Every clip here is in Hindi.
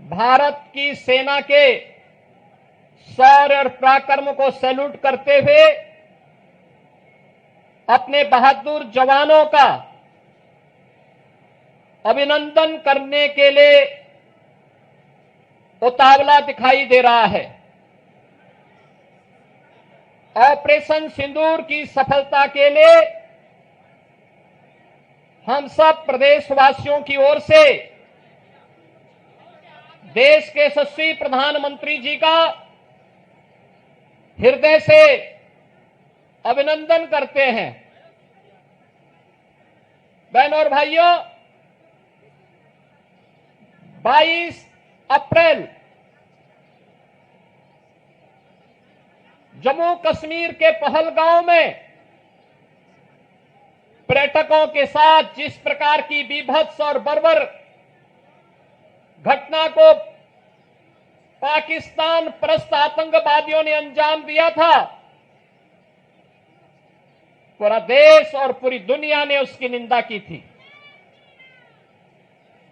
भारत की सेना के शौर्य और पराक्रम को सैल्यूट करते हुए अपने बहादुर जवानों का अभिनंदन करने के लिए उतावला दिखाई दे रहा है। ऑपरेशन सिंदूर की सफलता के लिए हम सब प्रदेशवासियों की ओर से देश के यशस्वी प्रधानमंत्री जी का हृदय से अभिनंदन करते हैं। बहनों और भाइयों, 22 अप्रैल जम्मू कश्मीर के पहलगांव में पर्यटकों के साथ जिस प्रकार की बीभत्स और बर्बर घटना को पाकिस्तान परस्त आतंकवादियों ने अंजाम दिया था, पूरा देश और पूरी दुनिया ने उसकी निंदा की थी।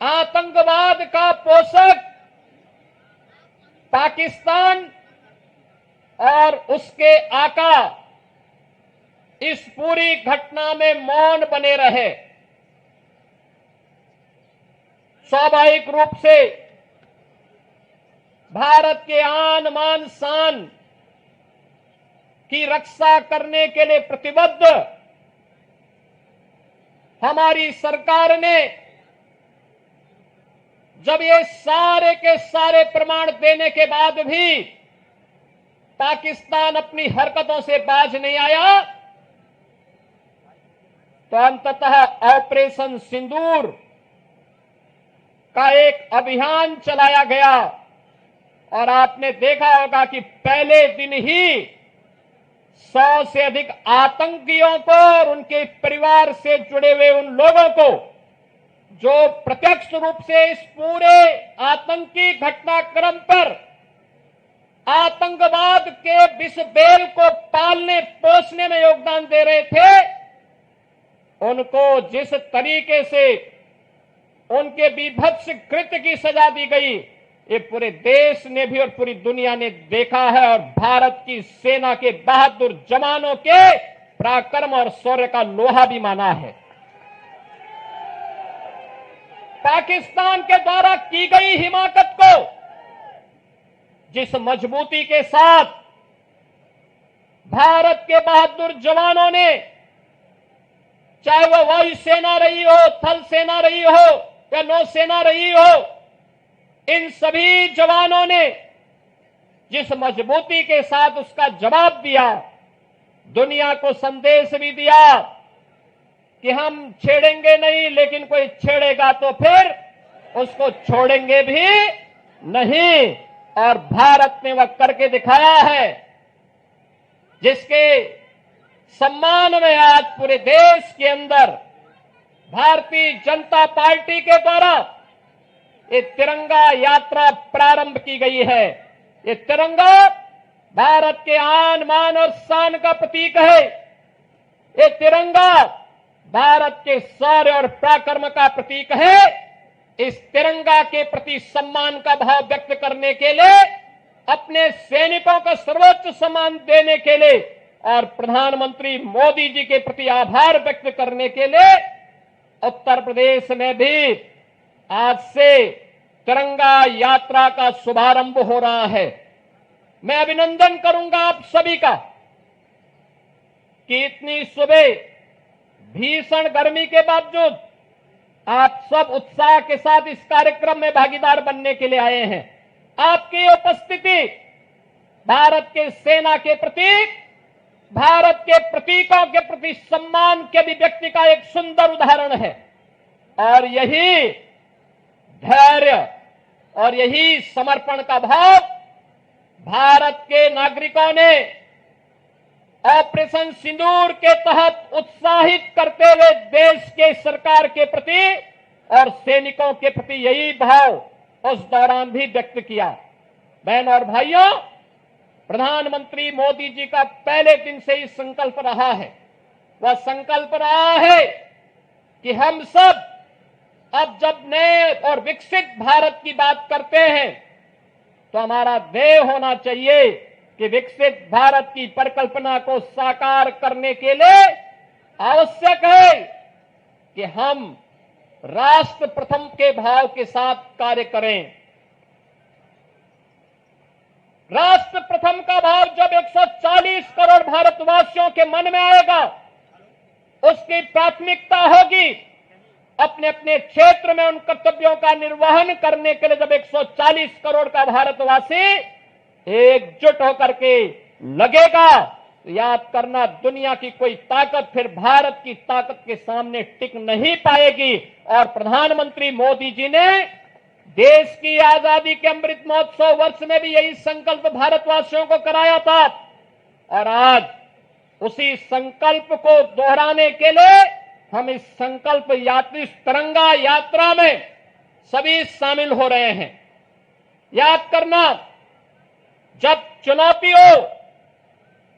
आतंकवाद का पोषक पाकिस्तान और उसके आका इस पूरी घटना में मौन बने रहे। स्वाभाविक रूप से भारत के आन मान शान की रक्षा करने के लिए प्रतिबद्ध हमारी सरकार ने जब ये सारे के सारे प्रमाण देने के बाद भी पाकिस्तान अपनी हरकतों से बाज नहीं आया, तो अंततः ऑपरेशन सिंदूर का एक अभियान चलाया गया और आपने देखा होगा कि पहले दिन ही 100 से अधिक आतंकियों को और उनके परिवार से जुड़े हुए उन लोगों को जो प्रत्यक्ष रूप से इस पूरे आतंकी घटनाक्रम पर आतंकवाद के विष बेल को पालने पोषने में योगदान दे रहे थे, उनको जिस तरीके से उनके बीभत्स कृत्य की सजा दी गई, ये पूरे देश ने भी और पूरी दुनिया ने देखा है और भारत की सेना के बहादुर जवानों के पराक्रम और शौर्य का लोहा भी माना है। पाकिस्तान के द्वारा की गई हिमाकत को जिस मजबूती के साथ भारत के बहादुर जवानों ने, चाहे वह वायुसेना रही हो, थल सेना रही हो या नौसेना रही हो, इन सभी जवानों ने जिस मजबूती के साथ उसका जवाब दिया, दुनिया को संदेश भी दिया कि हम छेड़ेंगे नहीं, लेकिन कोई छेड़ेगा तो फिर उसको छोड़ेंगे भी नहीं। और भारत ने वह करके दिखाया है, जिसके सम्मान में आज पूरे देश के अंदर भारतीय जनता पार्टी के द्वारा ये तिरंगा यात्रा प्रारंभ की गई है। ये तिरंगा भारत के आन मान और शान का प्रतीक है। ये तिरंगा भारत के शौर्य और पराक्रम का प्रतीक है। इस तिरंगा के प्रति सम्मान का भाव व्यक्त करने के लिए, अपने सैनिकों को सर्वोच्च सम्मान देने के लिए और प्रधानमंत्री मोदी जी के प्रति आभार व्यक्त करने के लिए उत्तर प्रदेश में भी आज से तिरंगा यात्रा का शुभारंभ हो रहा है। मैं अभिनंदन करूंगा आप सभी का कि इतनी सुबह भीषण गर्मी के बावजूद आप सब उत्साह के साथ इस कार्यक्रम में भागीदार बनने के लिए आए हैं। आपकी उपस्थिति भारत के सेना के प्रतीक, भारत के प्रतीकों के प्रति सम्मान के अभिव्यक्ति का एक सुंदर उदाहरण है। और यही धैर्य और यही समर्पण का भाव भारत के नागरिकों ने ऑपरेशन सिंदूर के तहत उत्साहित करते हुए देश के सरकार के प्रति और सैनिकों के प्रति यही भाव उस दौरान भी व्यक्त किया। बहन और भाइयों, प्रधानमंत्री मोदी जी का पहले दिन से ही संकल्प रहा है, वह संकल्प रहा है कि हम सब अब जब नए और विकसित भारत की बात करते हैं तो हमारा ध्येय होना चाहिए कि विकसित भारत की परिकल्पना को साकार करने के लिए आवश्यक है कि हम राष्ट्र प्रथम के भाव के साथ कार्य करें। राष्ट्र प्रथम का भाव जब 140 करोड़ भारतवासियों के मन में आएगा, उसकी प्राथमिकता होगी अपने अपने क्षेत्र में उन कर्तव्यों का निर्वहन करने के लिए। जब 140 करोड़ का भारतवासी एकजुट होकर के लगेगा तो याद करना, दुनिया की कोई ताकत फिर भारत की ताकत के सामने टिक नहीं पाएगी। और प्रधानमंत्री मोदी जी ने देश की आजादी के अमृत महोत्सव वर्ष में भी यही संकल्प भारतवासियों को कराया था और आज उसी संकल्प को दोहराने के लिए हम इस संकल्प यात्री तिरंगा यात्रा में सभी शामिल हो रहे हैं। याद करना, जब चुनौती हो,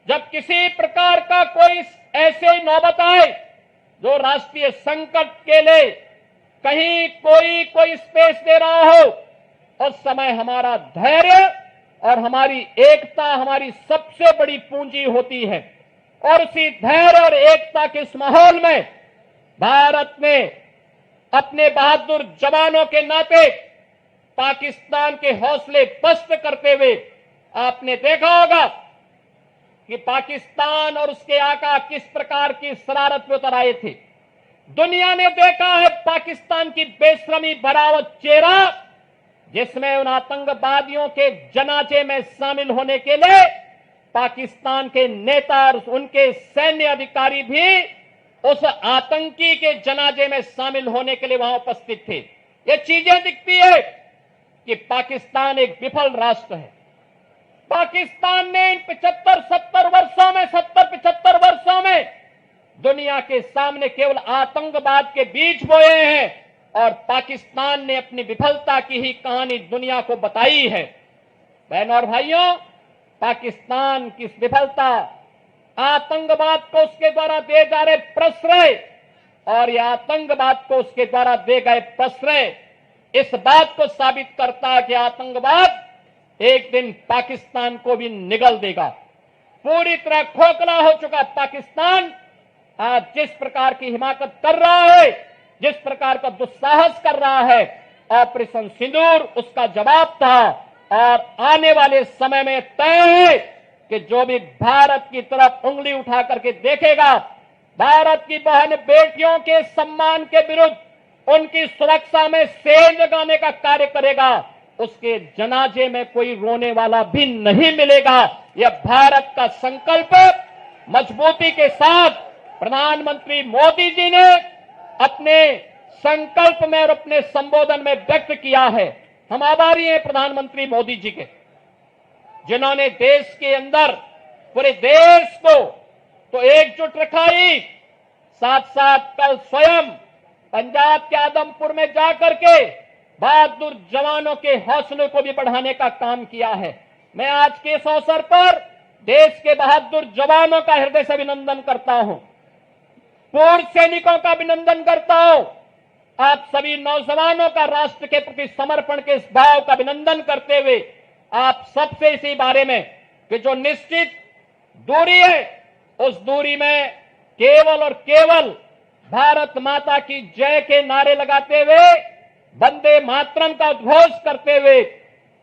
जब किसी प्रकार का कोई ऐसे नौबत आए जो राष्ट्रीय संकट के लिए कहीं कोई स्पेस दे रहा हो, उस समय हमारा धैर्य और हमारी एकता हमारी सबसे बड़ी पूंजी होती है। और उसी धैर्य और एकता के इस माहौल में भारत ने अपने बहादुर जवानों के नाते पाकिस्तान के हौसले पस्त करते हुए, आपने देखा होगा कि पाकिस्तान और उसके आका किस प्रकार की शरारत में उतर आए थे। दुनिया ने देखा है पाकिस्तान की बेशर्मी भरा चेहरा, जिसमें उन आतंकवादियों के जनाजे में शामिल होने के लिए पाकिस्तान के नेता और उनके सैन्य अधिकारी भी उस आतंकी के जनाजे में शामिल होने के लिए वहां उपस्थित थे। ये चीजें दिखती है कि पाकिस्तान एक विफल राष्ट्र है। पाकिस्तान ने इन 75 वर्षों में दुनिया के सामने केवल आतंकवाद के बीज बोए हैं और पाकिस्तान ने अपनी विफलता की ही कहानी दुनिया को बताई है। बहनों और भाइयों, पाकिस्तान की विफलता, आतंकवाद को उसके द्वारा दिए जा रहे प्रश्रय और यह आतंकवाद को उसके द्वारा दिए गए प्रश्रय इस बात को साबित करता है कि आतंकवाद एक दिन पाकिस्तान को भी निगल देगा। पूरी तरह खोखला हो चुका पाकिस्तान आज जिस प्रकार की हिमाकत कर रहा है, जिस प्रकार का दुस्साहस कर रहा है, ऑपरेशन सिंदूर उसका जवाब था। और आने वाले समय में तय है कि जो भी भारत की तरफ उंगली उठा करके देखेगा, भारत की बहन बेटियों के सम्मान के विरुद्ध उनकी सुरक्षा में सेंध लगाने का कार्य करेगा, उसके जनाजे में कोई रोने वाला भी नहीं मिलेगा। यह भारत का संकल्प मजबूती के साथ प्रधानमंत्री मोदी जी ने अपने संकल्प में और अपने संबोधन में व्यक्त किया है। हम आभारी हैं प्रधानमंत्री मोदी जी के, जिन्होंने देश के अंदर पूरे देश को तो एकजुट रखा ही, साथ साथ कल स्वयं पंजाब के आदमपुर में जाकर के बहादुर जवानों के हौसले को भी बढ़ाने का काम किया है। मैं आज के इस अवसर पर देश के बहादुर जवानों का हृदय से अभिनंदन करता हूं, पूर्व सैनिकों का अभिनंदन करता हूं, आप सभी नौजवानों का राष्ट्र के प्रति समर्पण के इस भाव का अभिनंदन करते हुए आप सबसे इसी बारे में कि जो निश्चित दूरी है, उस दूरी में केवल और केवल भारत माता की जय के नारे लगाते हुए, वंदे मातरम का उद्घोष करते हुए,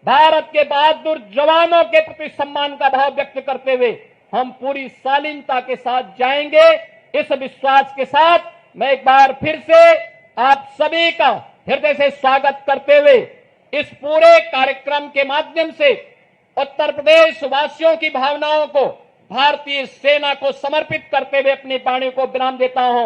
भारत के बहादुर जवानों के प्रति सम्मान का भाव व्यक्त करते हुए हम पूरी शालीनता के साथ जाएंगे। इस विश्वास के साथ मैं एक बार फिर से आप सभी का हृदय से स्वागत करते हुए इस पूरे कार्यक्रम के माध्यम से उत्तर प्रदेश वासियों की भावनाओं को भारतीय सेना को समर्पित करते हुए अपनी वाणी को विराम देता हूं।